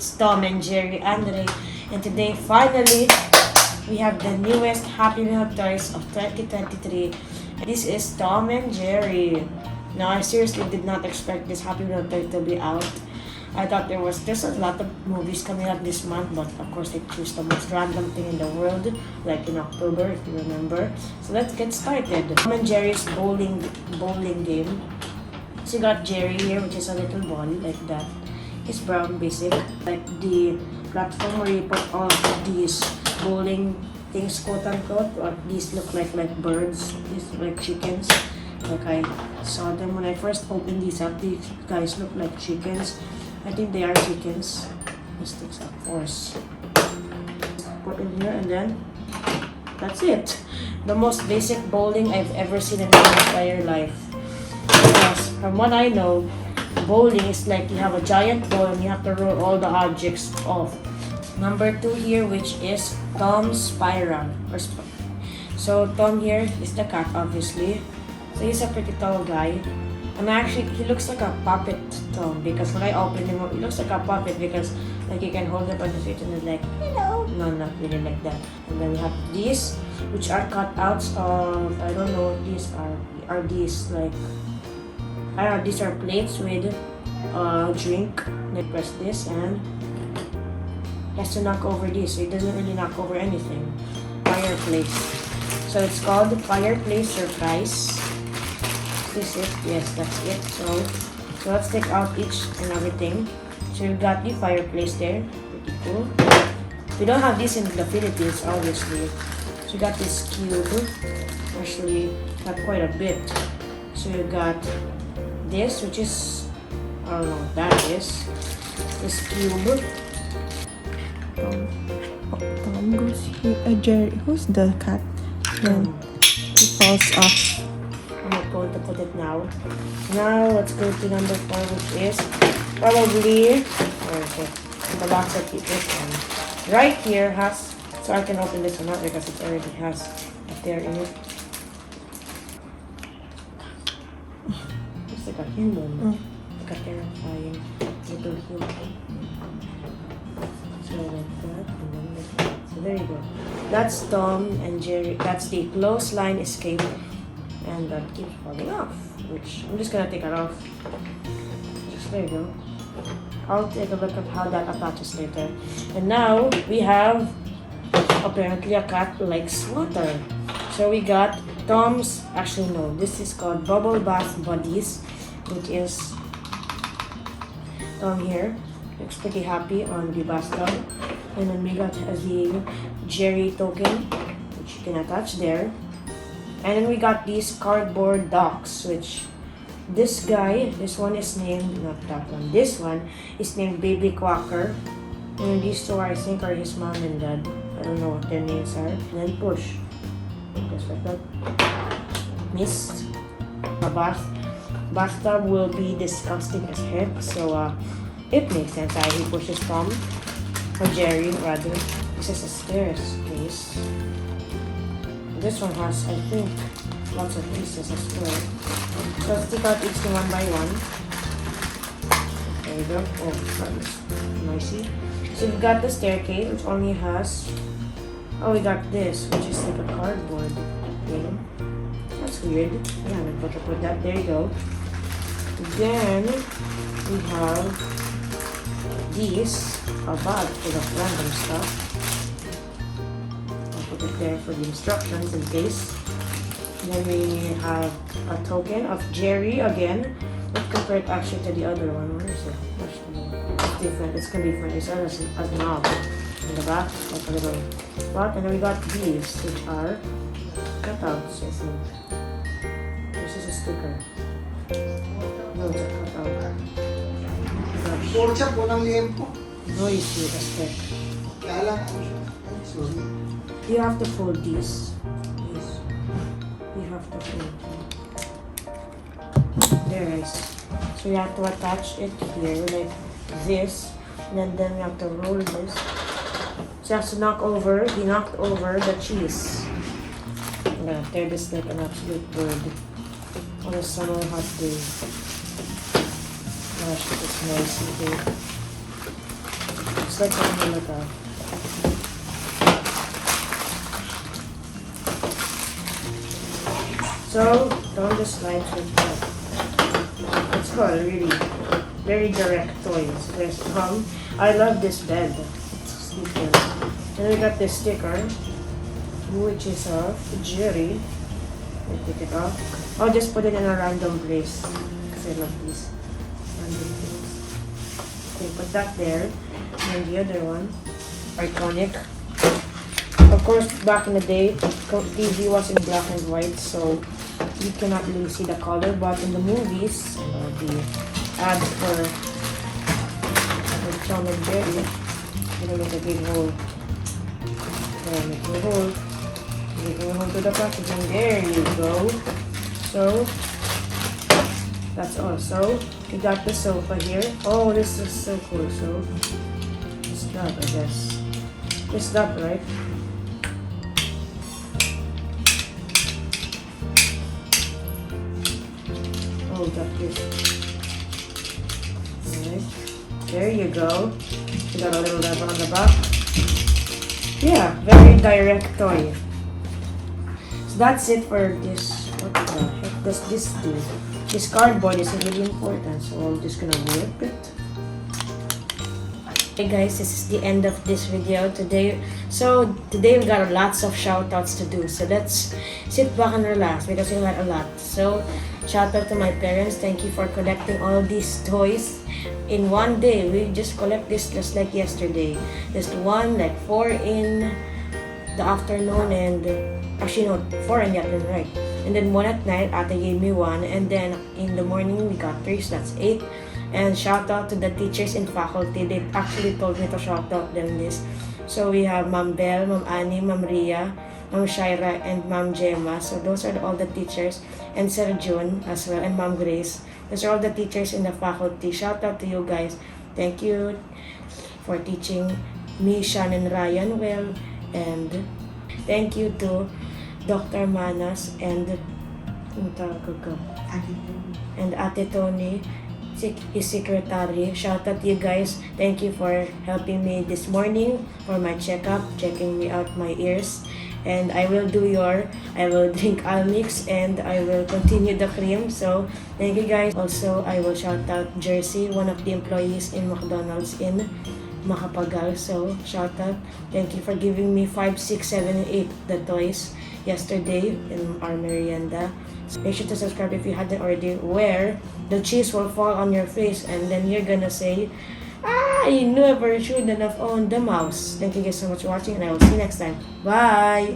It's Tom and Jerry Andre, and today finally we have the newest Happy Meal toys of 2023. This is Tom and Jerry. Now I seriously did not expect this Happy Meal toy to be out. I thought there's a lot of movies coming out this month, but of course they choose the most random thing in the world, like in October if you remember. So let's get started. Tom and Jerry's bowling game. So you got Jerry here, which is a little ball like that. It's brown basic, like the platform where you put all of these bowling things, quote unquote, or these look like birds, these look like chickens. Like I saw them when I first opened these up. These guys look like chickens. I think they are chickens. This sticks up, of course. Put in here and then that's it. The most basic bowling I've ever seen in my entire life. Because from what I know, bowling is like you have a giant ball and you have to roll all the objects off. Number 2 here, which is Tom's spiral. So Tom here is the cat, obviously. So he's a pretty tall guy. And actually, he looks like a puppet Tom, because when I open him up, he looks like a puppet because like you can hold up on the feet and it's like, hello. No, not really like that. And then we have these, which are cutouts of, I don't know what these are these like, I don't know, these are plates with drink. They press this and he has to knock over this, so he doesn't really knock over anything. Fireplace. So it's called Fireplace Surprise. Is this it? Yes, that's it. So let's take out each and everything. So you got the fireplace there. Pretty cool. We don't have this in the Philippines, obviously. So you got this cube. Actually, got quite a bit. So you got this, which is, I don't know what that is. This cube. Tom goes here. Jerry, who's the cat? Then he falls off. I'm not going to put it now. Now let's go to number 4, which is probably, where is it? The box that this one. Right here has, so I can open this one up because it already has a tear in it. It's like a human. Like a terrifying little human. So like that, and then like that. So there you go. That's Tom and Jerry. That's the Clothesline Escape. And that keeps falling off, which I'm just gonna take it off. Just there you go. I'll take a look at how that attaches later. And now we have apparently a cat likes water. So we got Tom's, actually no, this is called Bubble Bath Buddies, which is Tom here. Looks pretty happy on the bathtub. And then we got the Jerry token, which you can attach there. And then we got these cardboard docks, which this one is named, not that one, this one is named Baby Quacker. And these two I think are his mom and dad. I don't know what their names are. And then push. Just like that. Mist. A bathtub will be disgusting as heck, so it makes sense why he pushes Tom, or Jerry rather. This is a staircase. This one has, I think, lots of pieces as well. So let's take out each thing one by one. There we go. Oh, sorry. Noisy. So we've got the staircase, which only has, oh, we got this, which is like a cardboard thing. That's weird. Yeah, I'm going to put that. There you go. Then we have these, a bag full of random stuff. Put it there for the instructions in case. Then we have a token of Jerry again. Let's compare it actually to the other one. Where is it? It's different. It's gonna be different. It's as a knob in the back, like a little spot. And then we got these, which are cutouts, I think. This is a sticker. No, it's a cutout. Noisy as heck. You have to fold these. Yes. You have to fold them. There it is. So you have to attach it here like this. And then you have to roll this. So you have to knock over. He knocked over the cheese. I'm gonna tear this like an absolute bird on a summer hot day. Gosh, it's noisy here. Looks like a halata. So, don't just like that. It's called really very direct toys. There's I love this bed. It's different. And we got this sticker, which is of Jerry. I take it off. I'll just put it in a random place because I love these random things. Okay, put that there. And the other one, iconic. Of course, back in the day, TV was in black and white, so you cannot really see the color. But in the movies, the ads for Tom and Jerry, you know, make a big hole. Make a hole. Making a hole to the packaging. There you go. So that's all. So we got the sofa here. Oh, this is so cool. So it's that, I guess. It's that, right? Oh, got this. Alright. There you go. We got a little lever on the back. Yeah, very direct toy. So that's it for this. What the heck does this do? This cardboard is really important, so I'm just gonna rip it. Hey guys, this is the end of this video today. So today we got lots of shout outs to do. So let's sit back and relax because we got a lot. So shout out to my parents. Thank you for collecting all of these toys. In one day, we just collect this just like yesterday. Just one, like 4 in the afternoon and actually no, 4 in the afternoon, right? And then 1 at night, Ate gave me 1. And then in the morning, we got 3, so that's 8. And shout out to the teachers and faculty. They actually told me to shout out them this. So we have Ma'am Belle, Ma'am Annie, Ma'am Ria, Ma'am Shaira, and Ma'am Gemma. So those are all the teachers. And Sir June as well, and Ma'am Grace. Those are all the teachers in the faculty. Shout out to you guys. Thank you for teaching me, Sean, and Ryan well. And thank you to Dr. Manas and Ate Tony, his secretary. Shout out to you guys. Thank you for helping me this morning for my checkup, checking me out my ears. And I will drink Almix and I will continue the cream. So thank you guys. Also, I will shout out Jersey, one of the employees in Mcdonalds in Makapagal. So shout out. Thank you for giving me 5, 6, 7, 8 the toys yesterday in our merienda. So make sure to subscribe if you hadn't already, where the cheese will fall on your face and then you're gonna say, I never shouldn't have owned the mouse. Thank you guys so much for watching and I will see you next time. Bye!